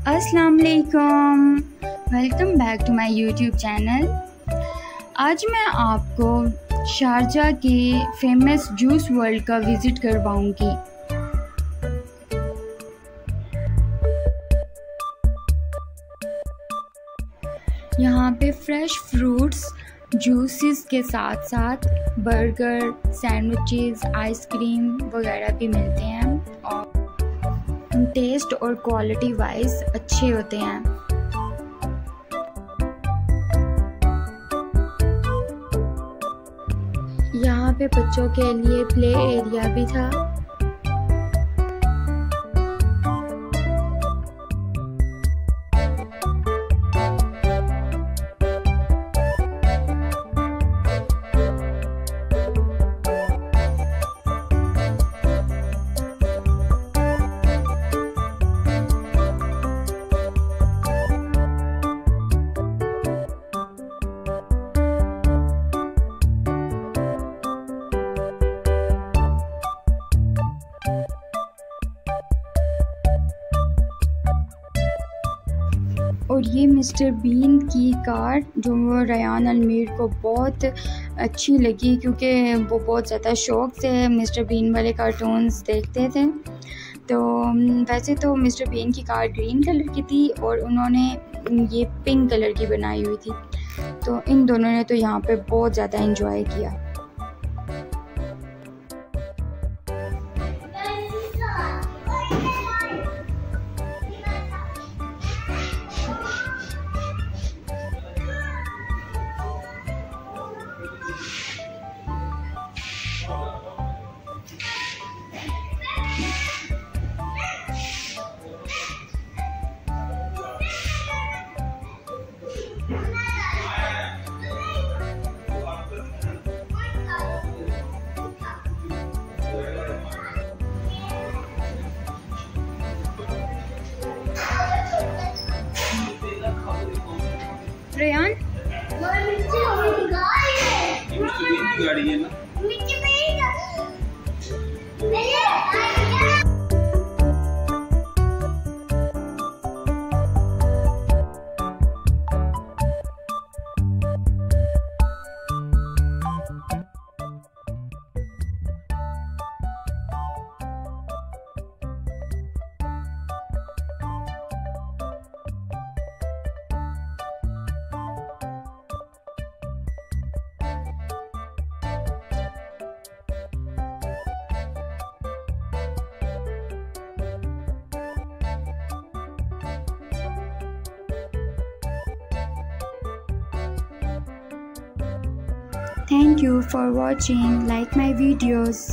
अस्सलाम वालेकुम, welcome back to my YouTube channel. आज मैं आपको शारजा के फेमस जूस वर्ल्ड का विज़िट करवाऊंगी। यहाँ पे फ्रेश फ्रूट्स जूसेस के साथ साथ बर्गर, सैंडविचेस, आइसक्रीम वगैरह भी मिलते हैं और टेस्ट और क्वालिटी वाइज अच्छे होते हैं। यहाँ पे बच्चों के लिए प्ले एरिया भी था। और ये मिस्टर बीन की कार जो रेयान अलमीर को बहुत अच्छी लगी, क्योंकि वो बहुत ज़्यादा शौक़ से मिस्टर बीन वाले कार्टून्स देखते थे। तो वैसे तो मिस्टर बीन की कार ग्रीन कलर की थी और उन्होंने ये पिंक कलर की बनाई हुई थी, तो इन दोनों ने तो यहाँ पे बहुत ज़्यादा एंजॉय किया। रेयान गाड़ी है ना। Thank you for watching. Like my videos.